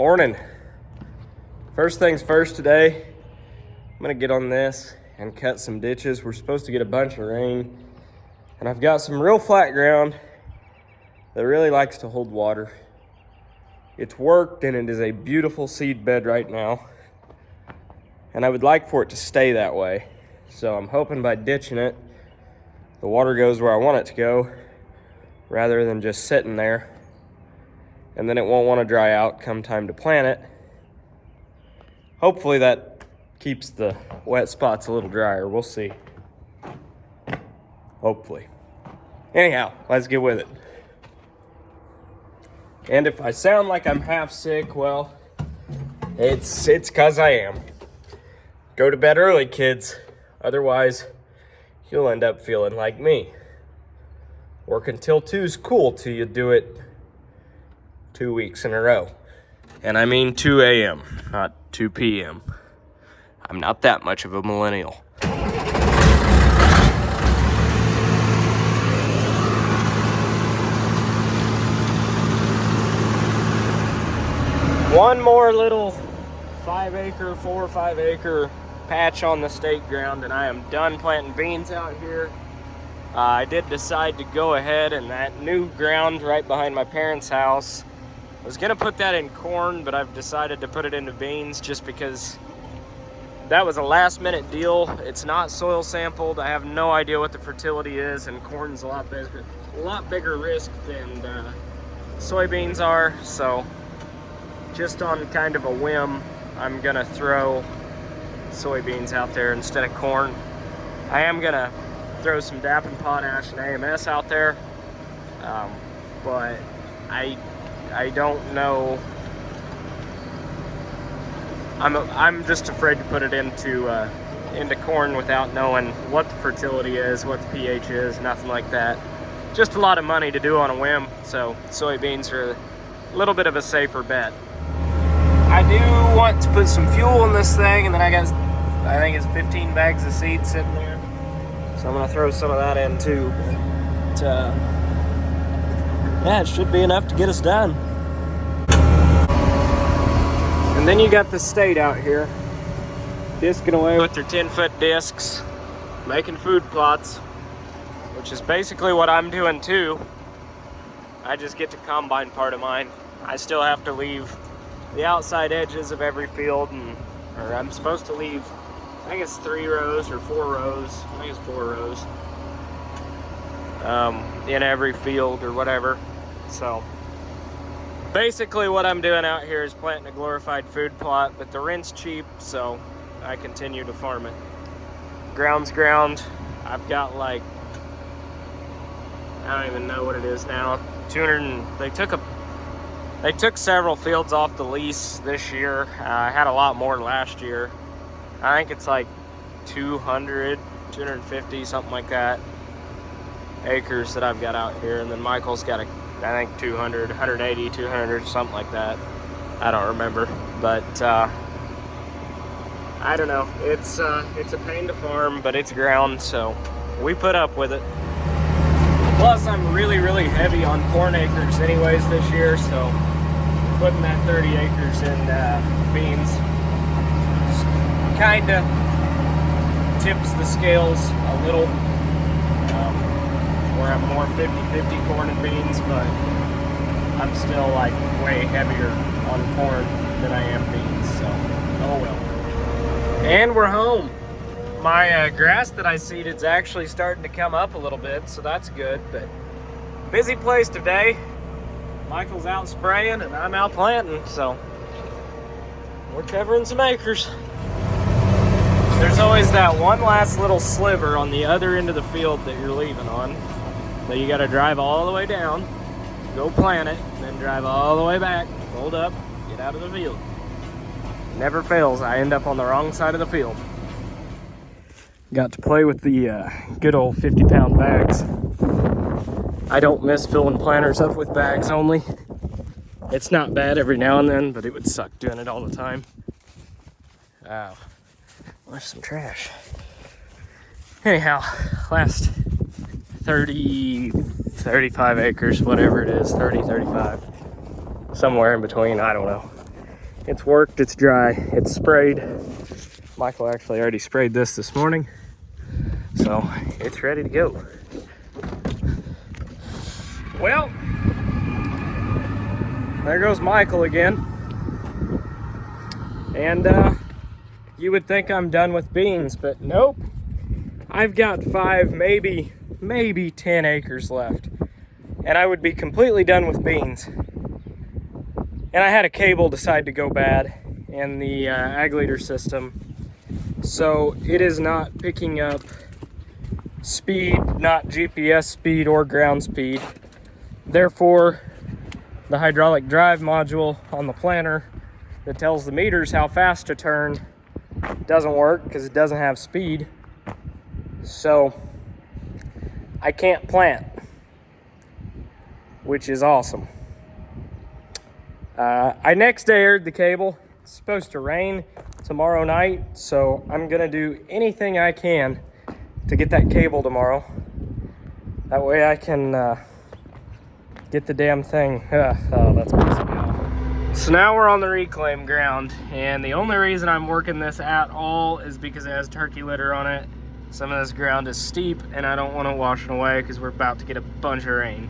Morning. First things first today, I'm gonna get on this and cut some ditches. We're supposed to get a bunch of rain, and I've got some real flat ground that really likes to hold water. It's worked and it is a beautiful seed bed right now, and I would like for it to stay that way. So I'm hoping by ditching it, the water goes where I want it to go rather than just sitting there, and then it won't want to dry out come time to plant it. Hopefully that keeps the wet spots a little drier. We'll see. Hopefully. Anyhow, let's get with it. And if I sound like I'm half sick, well, it's 'cause I am. Go to bed early, kids. Otherwise, you'll end up feeling like me. Work until 2's cool till you do it 2 weeks in a row. And I mean 2 a.m., not 2 p.m. I'm not that much of a millennial. One more little 4 or 5 acre patch on the state ground, and I am done planting beans out here. I did decide to go ahead, and that new ground right behind my parents' house, I was gonna put that in corn, but I've decided to put it into beans just because that was a last minute deal. It's not soil sampled. I have no idea what the fertility is, and corn's a lot bigger risk than soybeans are. So just on kind of a whim, I'm gonna throw soybeans out there instead of corn. I am gonna throw some DAP and potash and AMS out there, but I don't know. I'm just afraid to put it into corn without knowing what the fertility is, what the pH is, nothing like that. Just a lot of money to do on a whim. So soybeans are a little bit of a safer bet. I do want to put some fuel in this thing, and then I think it's 15 bags of seed sitting there. So I'm gonna throw some of that in too. But, yeah, it should be enough to get us done. And then you got the state out here, disking away with their 10-foot discs, making food plots, which is basically what I'm doing too. I just get to combine part of mine. I still have to leave the outside edges of every field, or I'm supposed to leave, I think it's 3 rows or 4 rows. I think it's 4 rows in every field or whatever. So basically what I'm doing out here is planting a glorified food plot, but the rent's cheap, so I continue to farm it. Ground's ground. I've got like, I don't even know what it is now. They took several fields off the lease this year. I had a lot more last year. I think it's like 250, something like that, acres that I've got out here. And then Michael's got I think 200, 180, 200, something like that. I don't remember, but I don't know. It's a pain to farm, but it's ground, so we put up with it. Plus, I'm really, really heavy on corn acres anyways this year, so putting that 30 acres in beans kind of tips the scales a little, where I'm more 50-50 corn and beans, but I'm still like way heavier on corn than I am beans, so oh well. And we're home. My grass that I seeded is actually starting to come up a little bit, so that's good, but busy place today. Michael's out spraying and I'm out planting, so we're covering some acres. There's always that one last little sliver on the other end of the field that you're leaving on, that you gotta drive all the way down, go plant it, and then drive all the way back, fold up, get out of the field. Never fails, I end up on the wrong side of the field. Got to play with the good old 50-pound bags. I don't miss filling planters up with bags only. It's not bad every now and then, but it would suck doing it all the time. Wow, there's some trash. Anyhow, last 35 acres, whatever it is, 35, somewhere in between, I don't know. It's worked, it's dry, it's sprayed. Michael actually already sprayed this morning, so it's ready to go. Well, there goes Michael again. And you would think I'm done with beans, but nope. I've got 5, maybe 10 acres left. And I would be completely done with beans. And I had a cable decide to go bad in the ag leader system. So it is not picking up speed, not GPS speed or ground speed. Therefore, the hydraulic drive module on the planter that tells the meters how fast to turn doesn't work because it doesn't have speed. So I can't plant, which is awesome. I next aired the cable. It's supposed to rain tomorrow night, so I'm gonna do anything I can to get that cable tomorrow. That way I can get the damn thing. Oh, that's pissing me off. So now we're on the reclaim ground, and the only reason I'm working this at all is because it has turkey litter on it. Some of this ground is steep, and I don't want to wash it away because we're about to get a bunch of rain.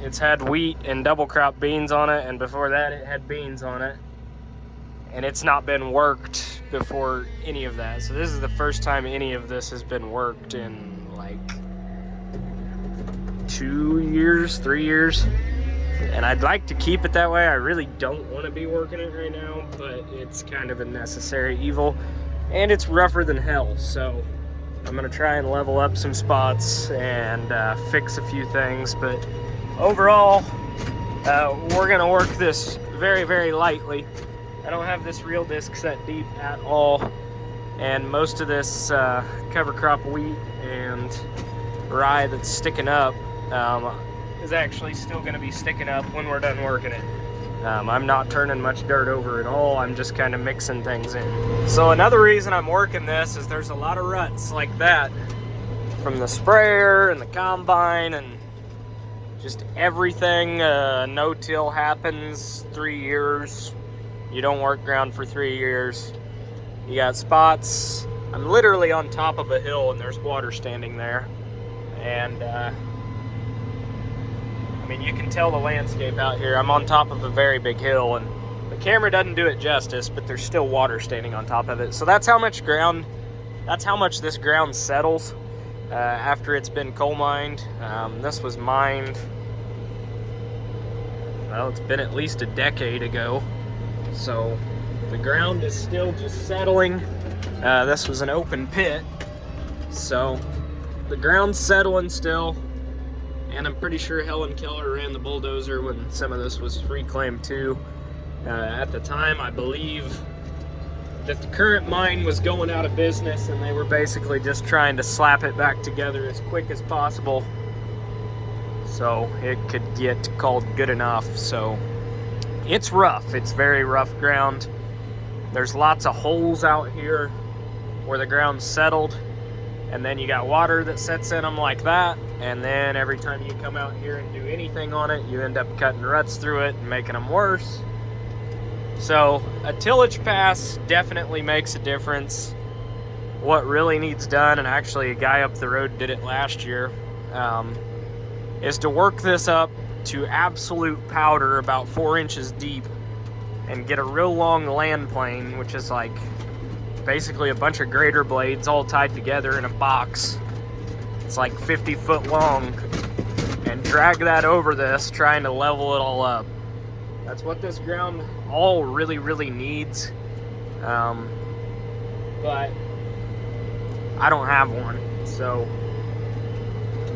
It's had wheat and double crop beans on it, and before that it had beans on it. And it's not been worked before any of that. So this is the first time any of this has been worked in like 2 years, 3 years. And I'd like to keep it that way. I really don't want to be working it right now, but it's kind of a necessary evil. And it's rougher than hell, so I'm gonna try and level up some spots and fix a few things. But overall, we're gonna work this very, very lightly. I don't have this reel disc set deep at all, and most of this cover crop wheat and rye that's sticking up is actually still going to be sticking up when we're done working it. I'm not turning much dirt over at all. I'm just kind of mixing things in. So another reason I'm working this is there's a lot of ruts like that from the sprayer and the combine and just everything. No-till happens 3 years. You don't work ground for 3 years. You got spots. I'm literally on top of a hill and there's water standing there. And I mean, you can tell the landscape out here. I'm on top of a very big hill and the camera doesn't do it justice, but there's still water standing on top of it. So that's how much this ground settles after it's been coal mined. This was mined, well, it's been at least a decade ago. So the ground is still just settling. This was an open pit, so the ground's settling still. And I'm pretty sure Helen Keller ran the bulldozer when some of this was reclaimed too. At the time, I believe that the current mine was going out of business and they were basically just trying to slap it back together as quick as possible so it could get called good enough. So it's rough. It's very rough ground. There's lots of holes out here where the ground's settled, and then you got water that sets in them like that, and then every time you come out here and do anything on it, you end up cutting ruts through it and making them worse. So a tillage pass definitely makes a difference. What really needs done, and actually a guy up the road did it last year, is to work this up to absolute powder about 4 inches deep and get a real long land plane, which is like basically a bunch of grater blades all tied together in a box. It's like 50 foot long, and drag that over this, trying to level it all up. That's what this ground all really needs. But I don't have one. So,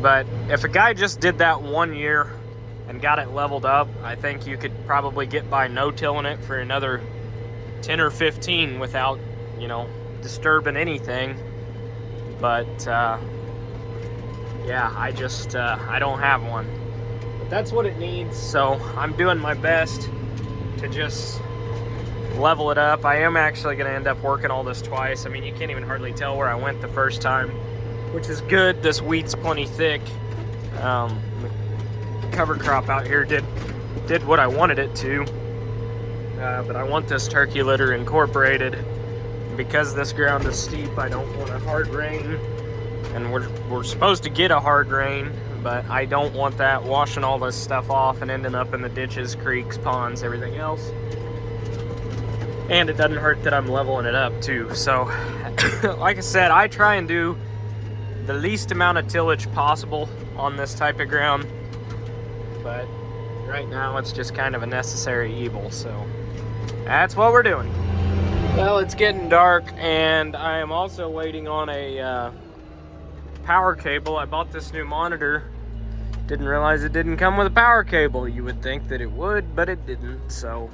but if a guy just did that 1 year and got it leveled up, I think you could probably get by no-tilling it for another 10 or 15 without, you know, disturbing anything. But yeah, I don't have one. But that's what it needs, so I'm doing my best to just level it up. I am actually going to end up working all this twice. I mean, you can't even hardly tell where I went the first time, which is good. This wheat's plenty thick. The cover crop out here did what I wanted it to. but I want this turkey litter incorporated. Because this ground is steep, I don't want a hard rain, and we're supposed to get a hard rain, but I don't want that washing all this stuff off and ending up in the ditches, creeks, ponds, everything else. And it doesn't hurt that I'm leveling it up too. So like I said, I try and do the least amount of tillage possible on this type of ground, but right now it's just kind of a necessary evil, so that's what we're doing. Well, it's getting dark, and I am also waiting on a power cable. I bought this new monitor. Didn't realize it didn't come with a power cable. You would think that it would, but it didn't. So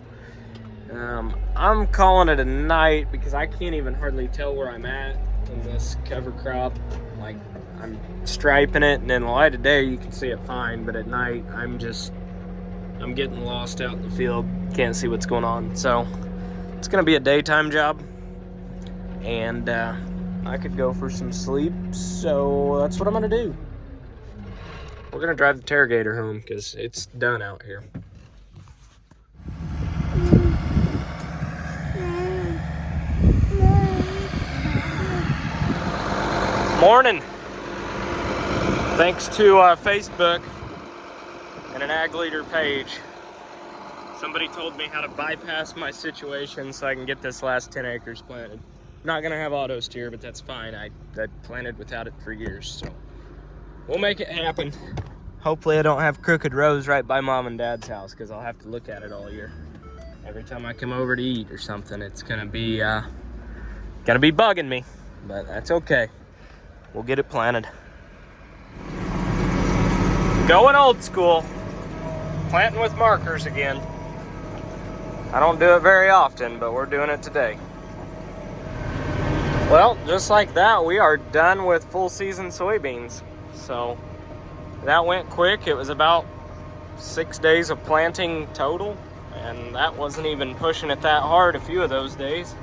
I'm calling it a night because I can't even hardly tell where I'm at in this cover crop. Like, I'm striping it, and in the light of day you can see it fine, but at night I'm getting lost out in the field. Can't see what's going on. So it's gonna be a daytime job, and I could go for some sleep, so that's what I'm gonna do. We're gonna drive the Terragator home because it's done out here. Morning. Thanks to Facebook and an Ag Leader page, somebody told me how to bypass my situation so I can get this last 10 acres planted. I'm not gonna have auto steer, but that's fine. I planted without it for years, so we'll make it happen. Hopefully I don't have crooked rows right by mom and dad's house, because I'll have to look at it all year. Every time I come over to eat or something, it's gonna be bugging me, but that's okay. We'll get it planted. Going old school. Planting with markers again. I don't do it very often, but we're doing it today. Well, just like that, we are done with full season soybeans. So that went quick. It was about 6 days of planting total, and that wasn't even pushing it that hard a few of those days.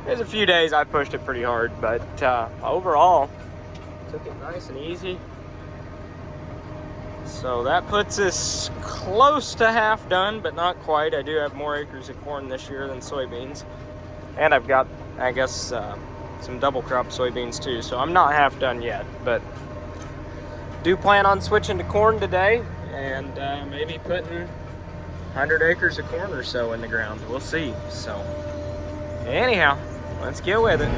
There's a few days I pushed it pretty hard, but overall, took it nice and easy. So that puts us close to half done, but not quite. I do have more acres of corn this year than soybeans. And I've got, I guess, some double crop soybeans too. So I'm not half done yet, but do plan on switching to corn today, and maybe putting 100 acres of corn or so in the ground. We'll see. So anyhow, let's get with it.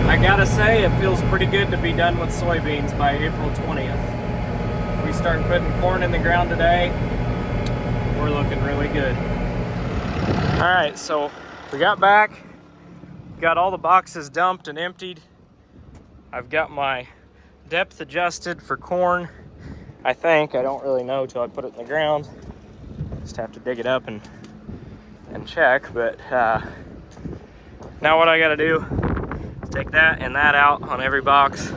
I gotta say, it feels pretty good to be done with soybeans by April 20th. We start putting corn in the ground today, we're looking really good. All right, so we got back, got all the boxes dumped and emptied. I've got my depth adjusted for corn, I think. I don't really know till I put it in the ground. Just have to dig it up and check, but now what I gotta do is take that and that out on every box,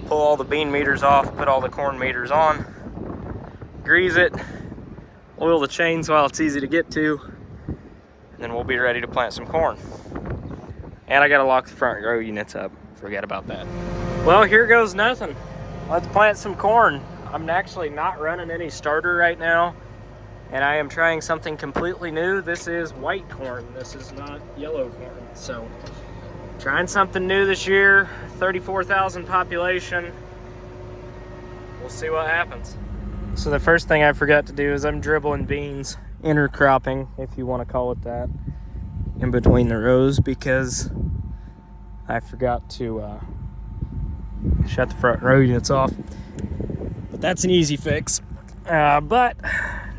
pull all the bean meters off, put all the corn meters on, grease it, oil the chains while it's easy to get to, and then we'll be ready to plant some corn. And I gotta lock the front row units up. Forget about that. Well, here goes nothing. Let's plant some corn. I'm actually not running any starter right now, and I am trying something completely new. This is white corn. This is not yellow corn. So trying something new this year. 34,000 population. We'll see what happens. So the first thing I forgot to do is I'm dribbling beans, intercropping, if you want to call it that, in between the rows, because I forgot to shut the front row units off. But that's an easy fix. But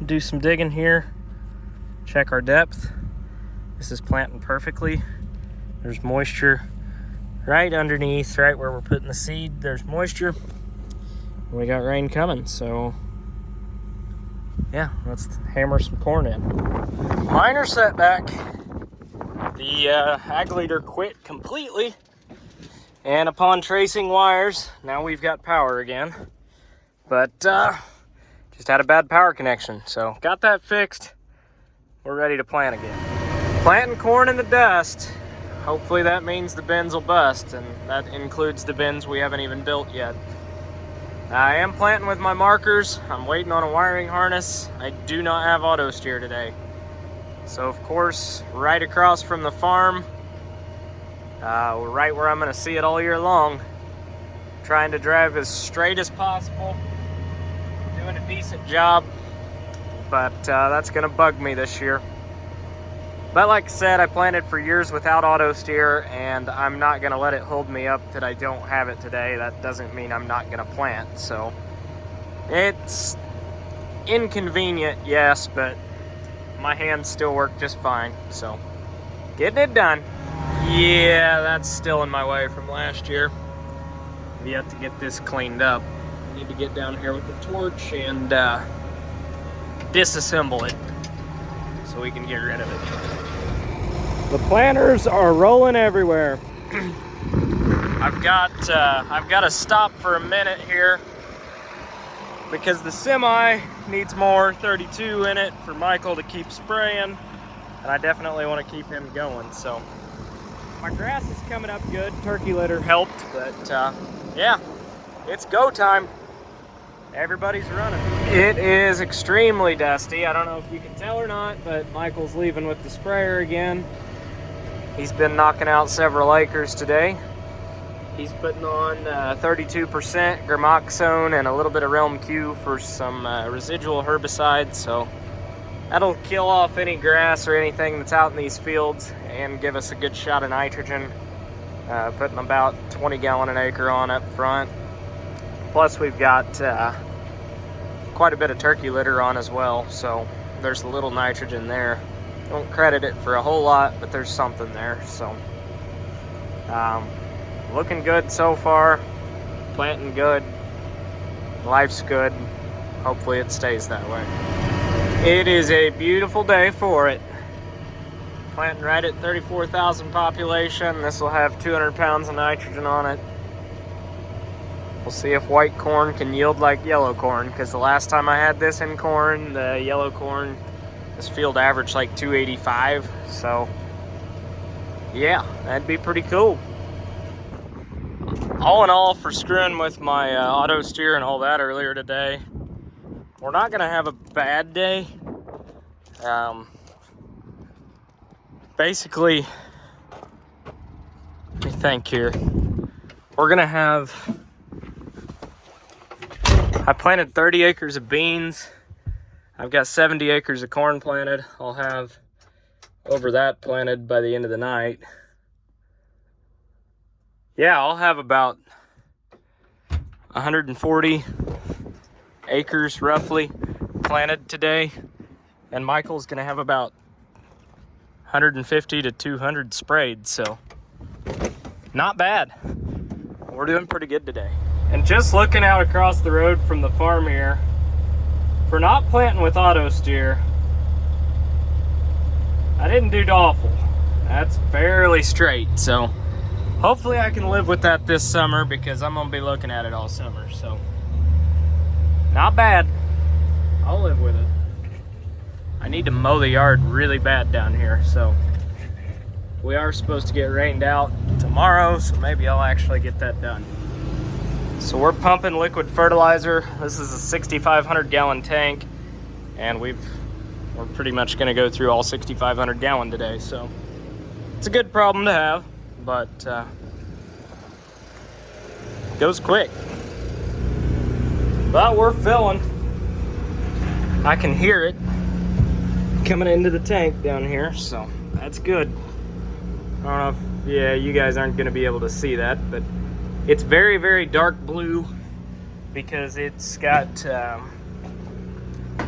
do some digging here, check our depth. This is planting perfectly. There's moisture right underneath, right where we're putting the seed. There's moisture. We got rain coming, so yeah, let's hammer some corn in. Minor setback. The Ag Leader quit completely, and upon tracing wires, now we've got power again. But just had a bad power connection, so got that fixed. We're ready to plant again. Planting corn in the dust. Hopefully that means the bins will bust, and that includes the bins we haven't even built yet. I am planting with my markers. I'm waiting on a wiring harness. I do not have auto steer today. So of course, right across from the farm, right where I'm gonna see it all year long. Trying to drive as straight as possible, doing a decent job, but that's gonna bug me this year. But like I said, I planted for years without auto steer, and I'm not gonna let it hold me up that I don't have it today. That doesn't mean I'm not gonna plant. So it's inconvenient, yes, but my hands still work just fine. So getting it done. Yeah, that's still in my way from last year. I've yet to get this cleaned up. Need to get down here with the torch and disassemble it so we can get rid of it. The planters are rolling everywhere. I've got to stop for a minute here because the semi needs more 32 in it for Michael to keep spraying, and I definitely want to keep him going. So my grass is coming up good. Turkey litter helped, but yeah, it's go time. Everybody's running. It is extremely dusty. I don't know if you can tell or not, but Michael's leaving with the sprayer again. He's been knocking out several acres today. He's putting on 32% Gramoxone and a little bit of Realm Q for some residual herbicide, so that'll kill off any grass or anything that's out in these fields and give us a good shot of nitrogen. Putting about 20 gallon an acre on up front. Plus we've got quite a bit of turkey litter on as well, so there's a little nitrogen there. Don't credit it for a whole lot, but there's something there. So looking good so far, planting good, life's good. Hopefully it stays that way. It is a beautiful day for it. Planting right at 34,000 population. This will have 200 pounds of nitrogen on it. We'll see if white corn can yield like yellow corn, because the last time I had this in corn, the yellow corn, this field averaged like 285. So yeah, that'd be pretty cool. All in all, for screwing with my auto steer and all that earlier today, we're not gonna have a bad day. Basically, let me think here. We're gonna have, I planted 30 acres of beans. I've got 70 acres of corn planted. I'll have over that planted by the end of the night. Yeah, I'll have about 140 acres roughly planted today. And Michael's gonna have about 150 to 200 sprayed, so not bad. We're doing pretty good today. And just looking out across the road from the farm here, for not planting with auto steer, I didn't do awful. That's fairly straight, so hopefully I can live with that this summer, because I'm gonna be looking at it all summer. So not bad. I'll live with it. I need to mow the yard really bad down here, so we are supposed to get rained out tomorrow, so maybe I'll actually get that done. So we're pumping liquid fertilizer. This is a 6,500 gallon tank, and we're pretty much gonna go through all 6,500 gallon today, so it's a good problem to have, but goes quick. But we're filling. I can hear it coming into the tank down here, so that's good. I don't know if, yeah, you guys aren't gonna be able to see that, but it's very, very dark blue because it's got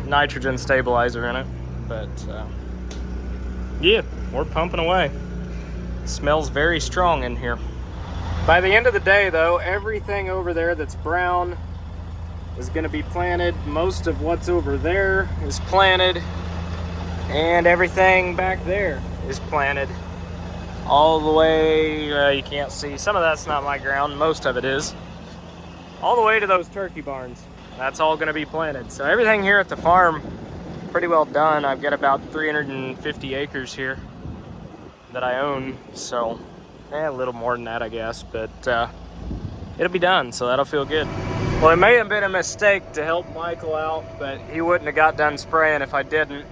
nitrogen stabilizer in it. But yeah, we're pumping away. It smells very strong in here. By the end of the day though, everything over there that's brown is gonna be planted. Most of what's over there is planted, and everything back there is planted. All the way, you can't see, some of that's not my ground, most of it is. All the way to those turkey barns. That's all gonna be planted. So everything here at the farm, pretty well done. I've got about 350 acres here that I own. So, a little more than that, I guess, but it'll be done, so that'll feel good. Well, it may have been a mistake to help Michael out, but he wouldn't have got done spraying if I didn't.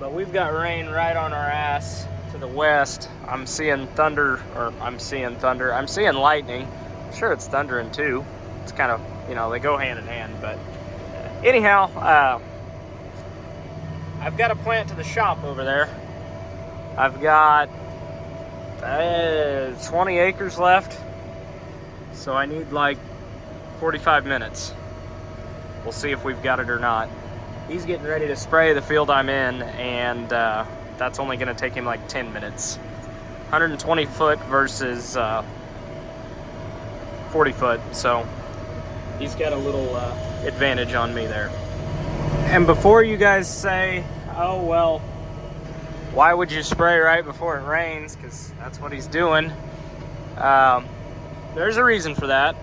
but we've got rain right on our ass to the west. I'm seeing thunder, I'm seeing lightning. I'm sure it's thundering too. It's kind of, you know, they go hand in hand, but anyhow, I've got a plant to the shop over there. I've got 20 acres left, so I need like 45 minutes. We'll see if we've got it or not. He's getting ready to spray the field I'm in, and that's only going to take him like 10 minutes. 120 foot versus 40 foot, so he's got a little advantage on me there. And before you guys say, oh well, why would you spray right before it rains, because that's what he's doing, there's a reason for that.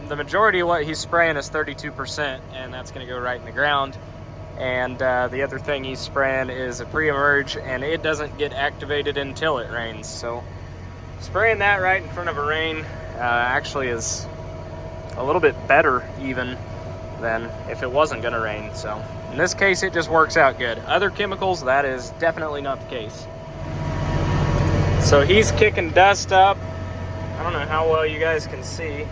The majority of what he's spraying is 32%, and that's going to go right in the ground. And the other thing he's spraying is a pre-emerge, and it doesn't get activated until it rains. So spraying that right in front of a rain actually is a little bit better even than if it wasn't going to rain. So in this case, it just works out good. Other chemicals, that is definitely not the case. So he's kicking dust up. I don't know how well you guys can see.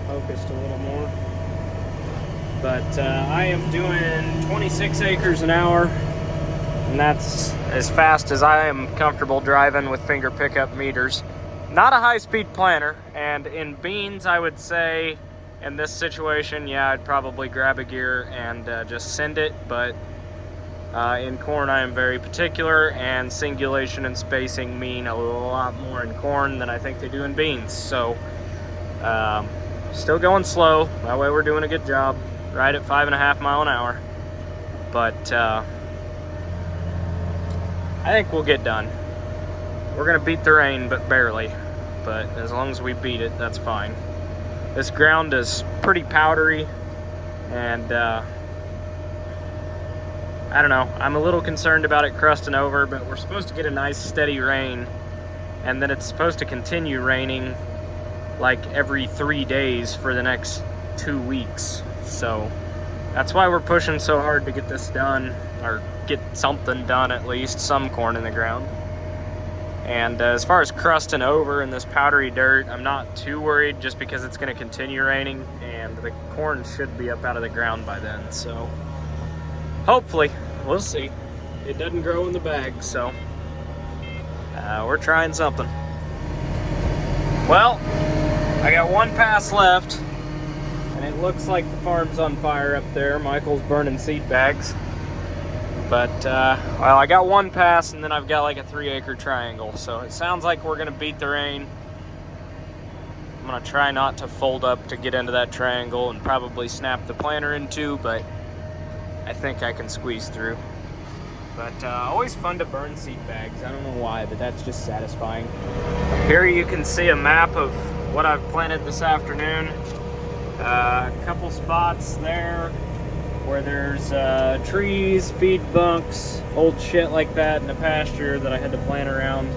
Focused a little more, but I am doing 26 acres an hour, and that's as fast as I am comfortable driving with finger pickup meters. Not a high-speed planter, and in beans I would say in this situation, yeah, I'd probably grab a gear and just send it, but in corn I am very particular, and singulation and spacing mean a lot more in corn than I think they do in beans. So still going slow, that way we're doing a good job, right at 5.5 miles an hour. But I think we'll get done. We're gonna beat the rain, but barely. But as long as we beat it, that's fine. This ground is pretty powdery, and I don't know, I'm a little concerned about it crusting over, but we're supposed to get a nice steady rain, and then it's supposed to continue raining like every 3 days for the next 2 weeks. So that's why we're pushing so hard to get this done, or get something done, at least some corn in the ground. And as far as crusting over in this powdery dirt, I'm not too worried, just because it's going to continue raining and the corn should be up out of the ground by then. So hopefully, we'll see. It doesn't grow in the bag, so we're trying something. Well, I got one pass left, and it looks like the farm's on fire up there. Michael's burning seed bags. But, well, I got one pass, and then I've got like a 3-acre triangle. So it sounds like we're going to beat the rain. I'm going to try not to fold up to get into that triangle and probably snap the planter in two, but I think I can squeeze through. But always fun to burn seed bags. I don't know why, but that's just satisfying. Here you can see a map of what I've planted this afternoon. A couple spots there where there's trees, feed bunks, old shit like that in the pasture that I had to plant around.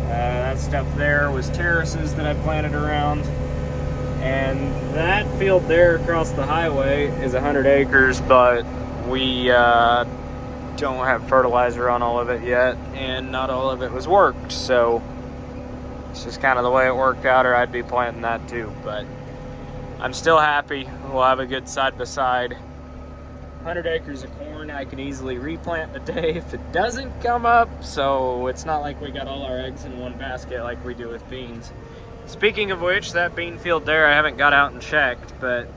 That stuff there was terraces that I planted around. And that field there across the highway is 100 acres, but we don't have fertilizer on all of it yet, and not all of it was worked, so it's just kind of the way it worked out, or I'd be planting that too. But I'm still happy. We'll have a good side-by-side. 100 acres of corn I can easily replant in a day if it doesn't come up, so it's not like we got all our eggs in one basket like we do with beans. Speaking of which, that bean field there, I haven't got out and checked, but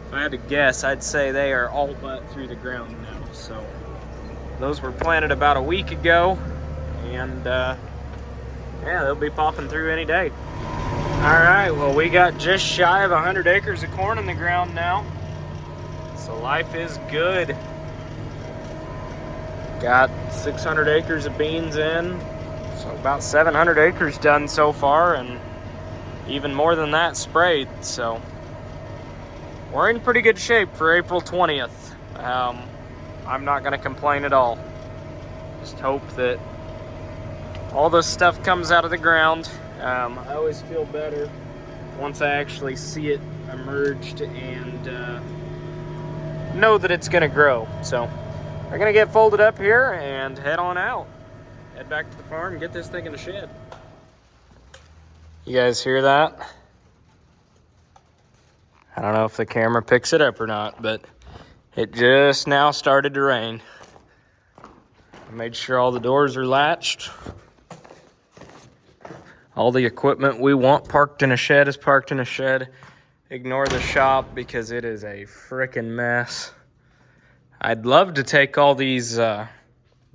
if I had to guess, I'd say they are all but through the ground now. So those were planted about a week ago, and yeah, they'll be popping through any day. All right, well, we got just shy of 100 acres of corn in the ground now, so life is good. Got 600 acres of beans in, so about 700 acres done so far, and even more than that sprayed. So we're in pretty good shape for April 20th. I'm not going to complain at all. Just hope that all this stuff comes out of the ground. I always feel better once I actually see it emerged and know that it's going to grow. So We're gonna get folded up here and head on out. Head back to the farm and get this thing in the shed. You guys hear that? I don't know if the camera picks it up or not, but it just now started to rain. I made sure all the doors are latched. All the equipment we want parked in a shed is parked in a shed. Ignore the shop because it is a frickin' mess. I'd love to take all these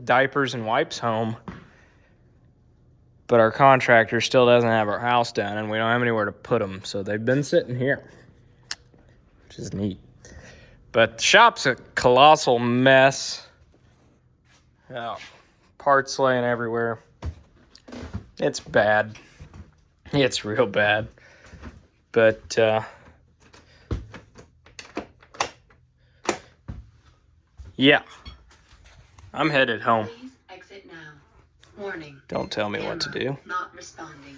diapers and wipes home, but our contractor still doesn't have our house done and we don't have anywhere to put them, so they've been sitting here, which is neat. But the shop's a colossal mess. Oh, parts laying everywhere. It's bad. It's real bad. But yeah, I'm headed home. Please exit now. Warning. Don't tell me what to do. Not responding.